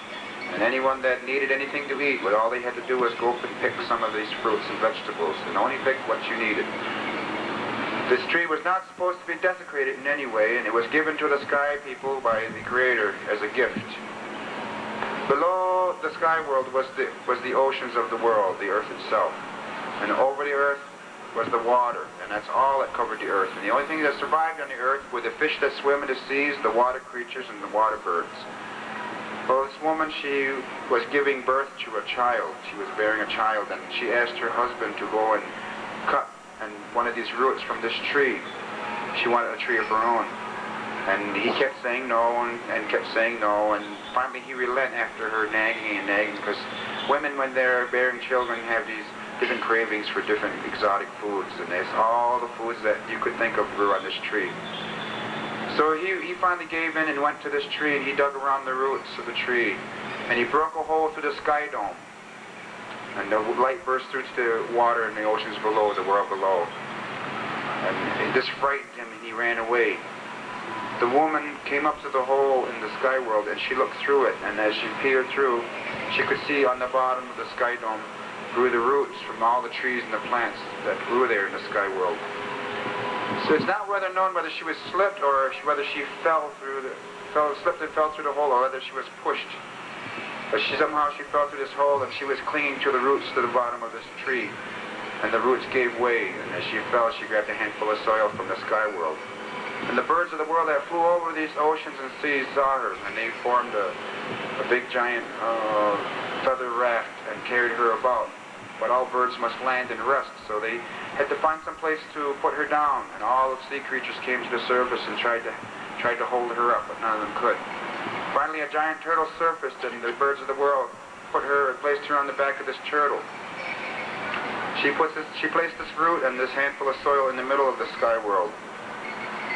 And anyone that needed anything to eat, all they had to do was go up and pick some of these fruits and vegetables, and only pick what you needed. This tree was not supposed to be desecrated in any way, and it was given to the sky people by the Creator as a gift. Below the sky world was the oceans of the world, the earth itself. And over the earth was the water, and that's all that covered the earth. And the only thing that survived on the earth were the fish that swim in the seas, the water creatures, and the water birds. Well, this woman, she was giving birth to a child. She was bearing a child, and she asked her husband to go and cut one of these roots from this tree. She wanted a tree of her own. And he kept saying no and kept saying no, and finally he relented after her nagging and nagging, because women, when they're bearing children, have these different cravings for different exotic foods, and there's all the foods that you could think of grew on this tree. So he finally gave in and went to this tree, and he dug around the roots of the tree, and he broke a hole through the sky dome. And the light burst through to the water in the oceans below, the world below. And this frightened him, and he ran away. The woman came up to the hole in the sky world, and she looked through it, and as she peered through, she could see on the bottom of the sky dome grew the roots from all the trees and the plants that grew there in the sky world. So it's not known whether she was slipped or whether she slipped and fell through the hole, or whether she was pushed. But somehow she fell through this hole, and she was clinging to the roots to the bottom of this tree. And the roots gave way, and as she fell, she grabbed a handful of soil from the sky world. And the birds of the world that flew over these oceans and seas saw her, and they formed a big giant feather raft and carried her about. But all birds must land and rest, so they had to find some place to put her down. And all the sea creatures came to the surface and tried to hold her up, but none of them could. Finally, a giant turtle surfaced, and the birds of the world placed her on the back of this turtle. She placed this root and this handful of soil in the middle of the sky world.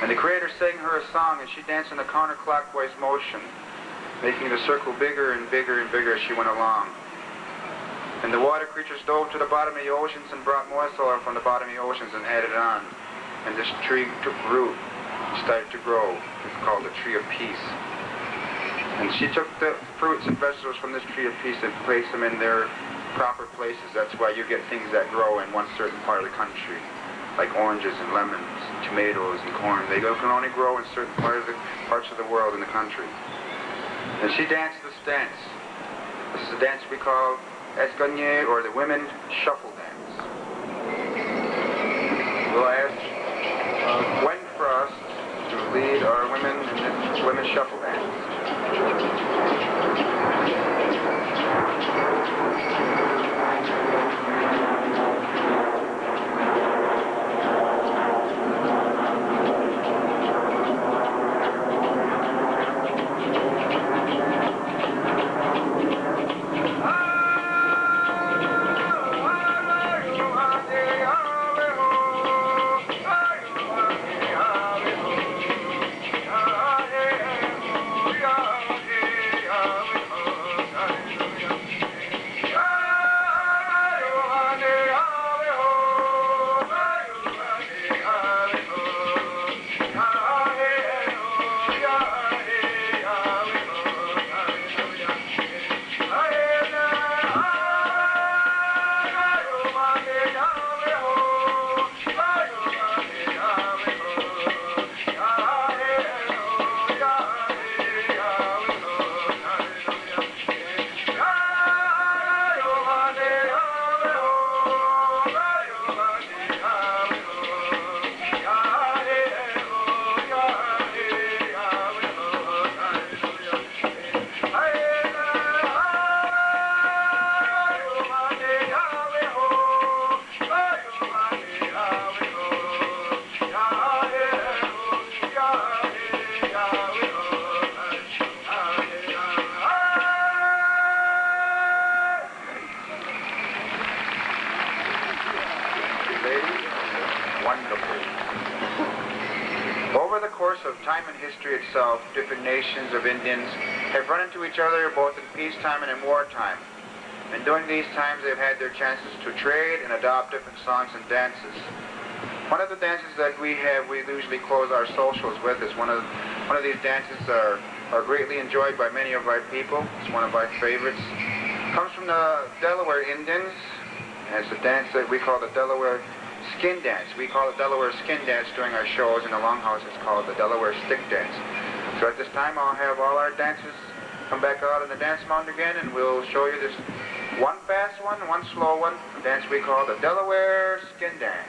And the Creator sang her a song, and she danced in a counterclockwise motion, making the circle bigger and bigger and bigger as she went along. And the water creatures dove to the bottom of the oceans and brought more soil from the bottom of the oceans and added on. And this tree took root and started to grow. It's called the tree of peace. And she took the fruits and vegetables from this tree of peace and placed them in their proper places. That's why you get things that grow in one certain part of the country, like oranges and lemons, tomatoes and corn. They can only grow in certain parts of the world in the country. And she danced this dance. This is a dance we call Escognier, or the women shuffle dance. We'll ask Gwen Frost to lead our women in this women's shuffle dance. itself, different nations of Indians have run into each other both in peacetime and in wartime. And during these times, they've had their chances to trade and adopt different songs and dances. One of the dances that we usually close our socials with is one of these dances are greatly enjoyed by many of our people. It's one of our favorites. It comes from the Delaware Indians. And it's a dance that we call the Delaware Skin Dance. We call it Delaware Skin Dance during our shows. In the Longhouse, it's called the Delaware Stick Dance. So at this time, I'll have all our dancers come back out on the dance mound again, and we'll show you this one fast one, one slow one, a dance we call the Delaware Skin Dance.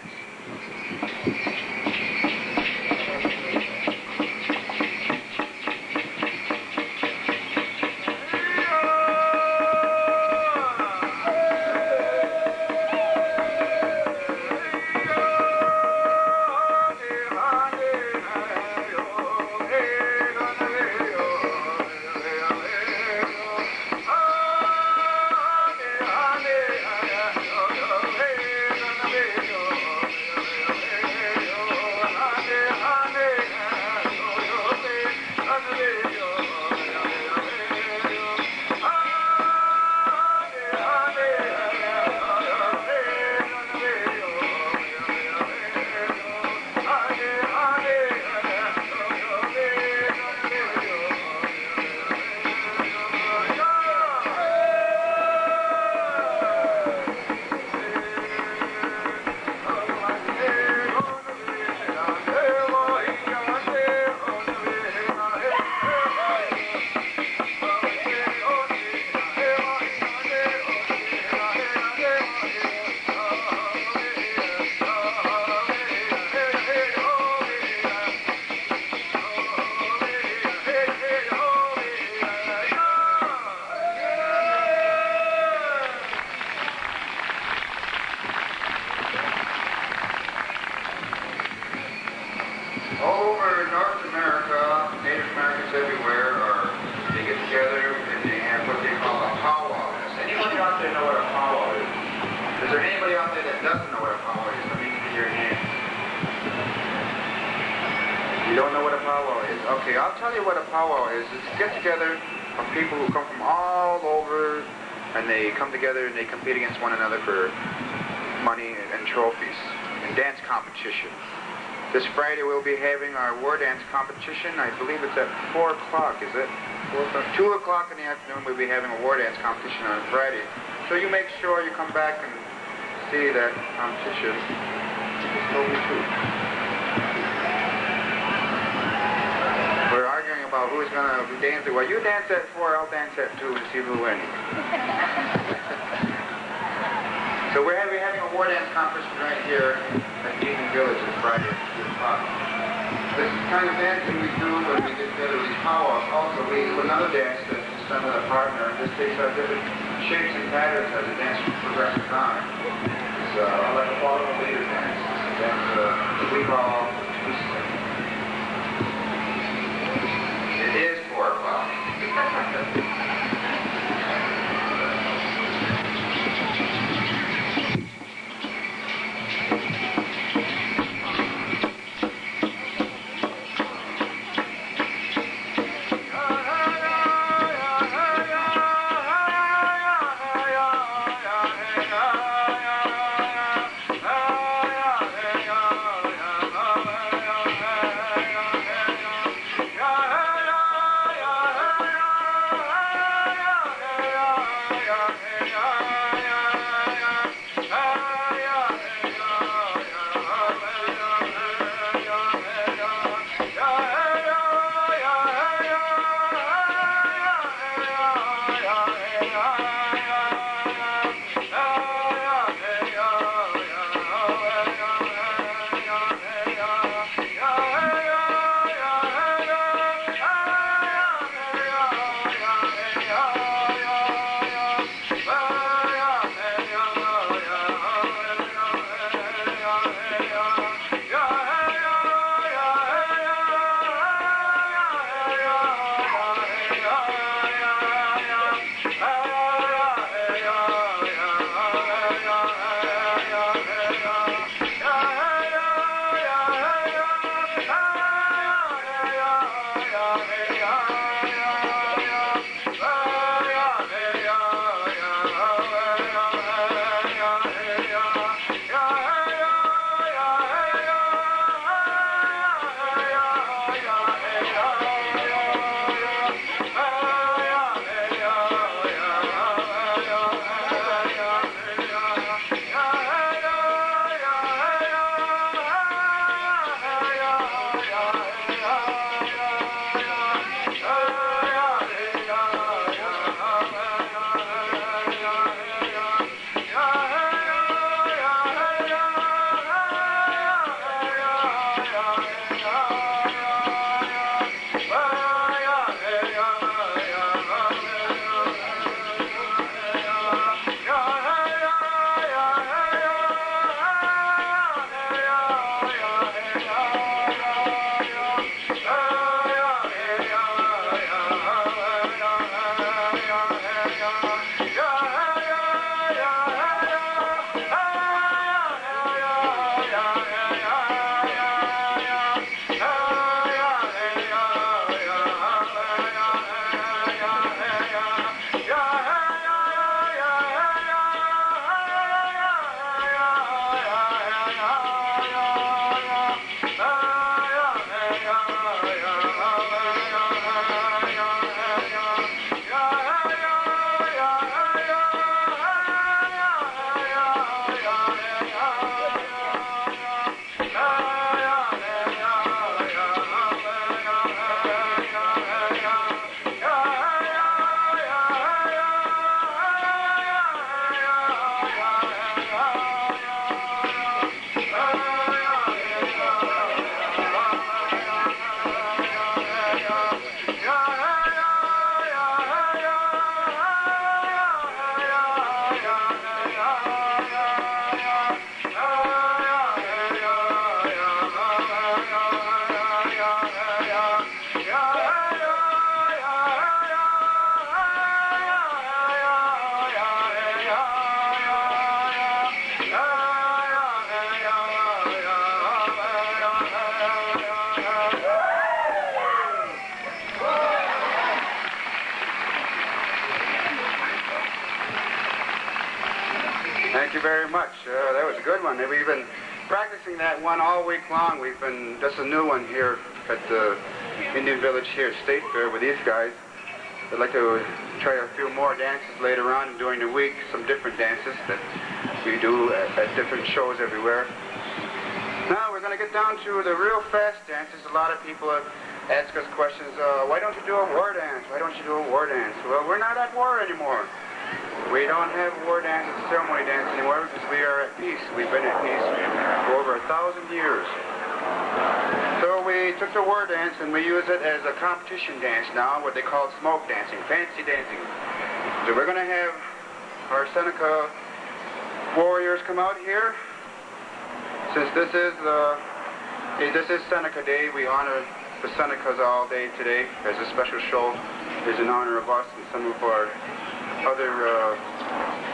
Okay, I'll tell you what a powwow is. It's a get-together of people who come from all over, and they come together and they compete against one another for money and trophies and dance competition. This Friday we'll be having our war dance competition. I believe it's at 4 o'clock, is it? 2 o'clock in the afternoon we'll be having a war dance competition on Friday. So you make sure you come back and see that competition. We're arguing about who's going to be dancing. Well, you dance at 4, I'll dance at 2 to see who wins. So we're having a war dance competition right here at Eden Village this Friday at 2 o'clock. This is kind of dancing we do when we get together with these powwows. Also, we do another dance that's done with a partner. This takes on different shapes and patterns as the dance progresses on. It's like a follow the leader dance. It's a dance that we call two-step. It is 4 o'clock. you very much. That was a good one. We've been practicing that one all week long. That's a new one here at the Indian Village here at State Fair with these guys. I'd like to try a few more dances later on during the week, some different dances that we do at different shows everywhere. Now we're going to get down to the real fast dances. A lot of people ask us questions, why don't you do a war dance? Why don't you do a war dance? Well, we're not at war anymore. We don't have war dance and ceremony dance anymore because we are at peace. We've been at peace for over 1,000 years. So we took the war dance and we use it as a competition dance now, what they call smoke dancing, fancy dancing. So we're going to have our Seneca warriors come out here. Since this is Seneca Day, we honor the Senecas all day today as a special show. Is in honor of us and some of our other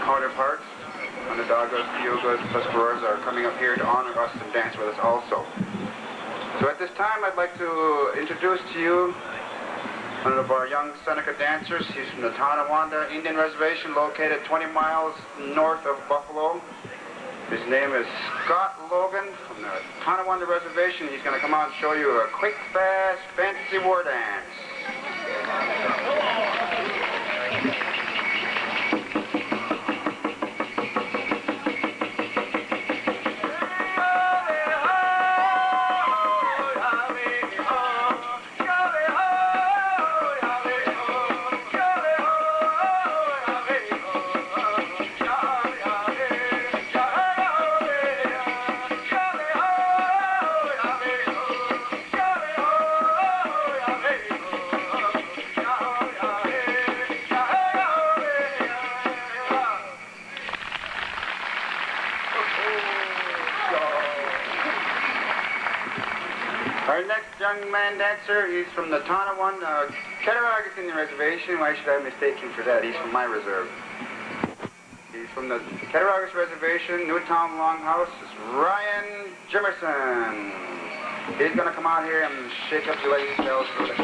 counterparts. Onondagas, Cayugas, Tuscaroras are coming up here to honor us and dance with us also. So at this time, I'd like to introduce to you one of our young Seneca dancers. He's from the Tonawanda Indian Reservation, located 20 miles north of Buffalo. His name is Scott Logan from the Tonawanda Reservation. He's going to come out and show you a quick, fast, fancy war dance. Our next young man dancer, he's from the Tonawanda Cattaraugus Indian Reservation. Why should I mistake him for that? He's from my reserve. He's from the Cattaraugus Reservation, Newtown Longhouse. It's Ryan Jimerson. He's going to come out here and shake up the ladies' bells for the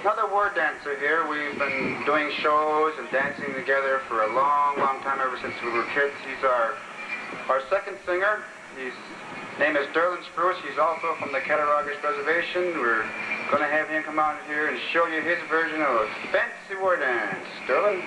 Another war dancer here. We've been doing shows and dancing together for a long, long time, ever since we were kids. He's our second singer. His name is Derlin Spruce. He's also from the Cattaraugus Reservation. We're going to have him come out here and show you his version of a fancy war dance. Derlin?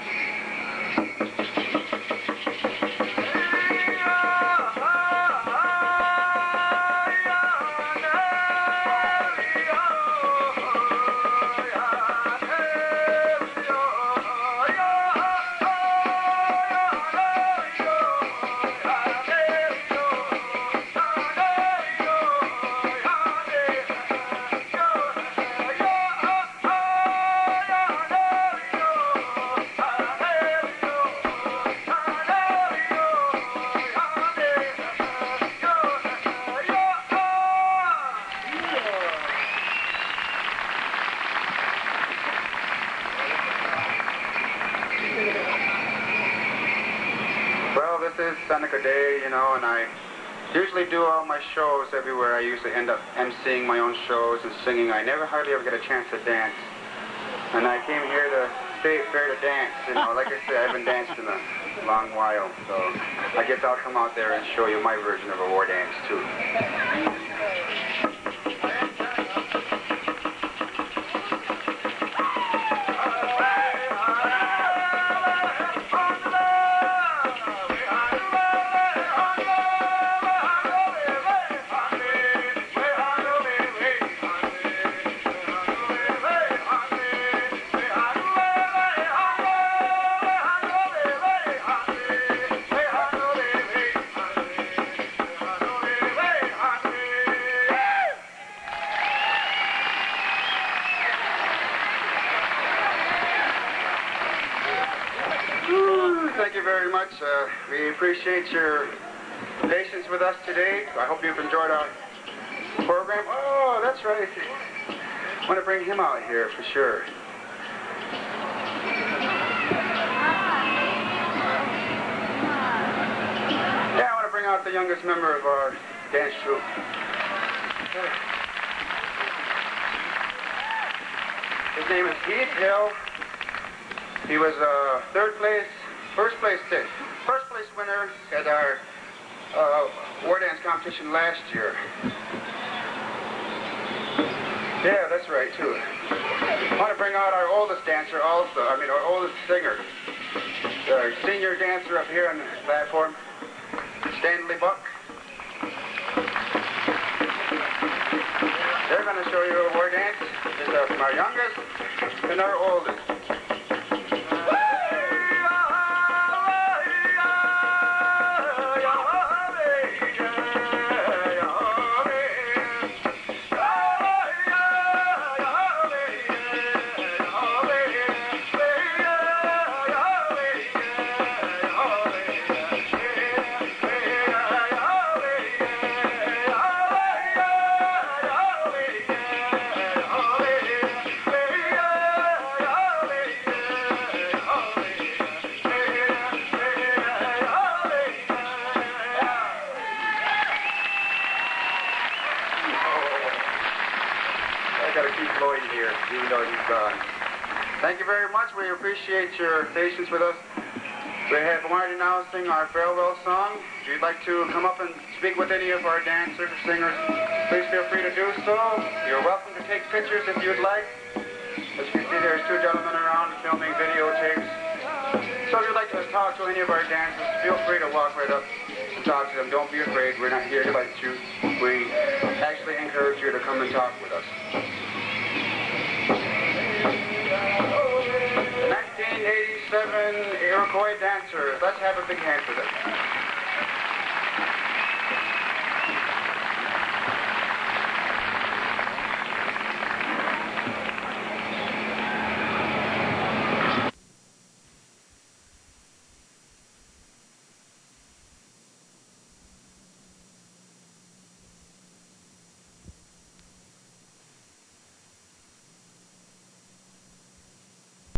This is Seneca Day, you know, and I usually do all my shows everywhere. I usually end up emceeing my own shows and singing. I never hardly ever get a chance to dance. And I came here to State Fair to dance, you know. Like I said, I haven't danced in a long while, so I guess I'll come out there and show you my version of a war dance, too. We appreciate your patience with us today. I hope you've enjoyed our program. Oh, that's right. I want to bring him out here for sure. Yeah, I want to bring out the youngest member of our dance troupe. His name is Heath Hill. He was first place winner at our war dance competition last year. Yeah, that's right too. I want to bring out our oldest dancer also. Our oldest singer. Our senior dancer up here on the platform, Stanley Buck. They're going to show you a war dance. This is from our youngest and our oldest. Even though he's gone. Thank you very much. We appreciate your patience with us. We have Marty now sing our farewell song. If you'd like to come up and speak with any of our dancers or singers, please feel free to do so. You're welcome to take pictures if you'd like. As you can see, there's two gentlemen around filming videotapes. So if you'd like to talk to any of our dancers, feel free to walk right up and talk to them. Don't be afraid. We're not here to fight you. We actually encourage you to come and talk with us. 1987 Iroquois dancers. Let's have a big hand for them.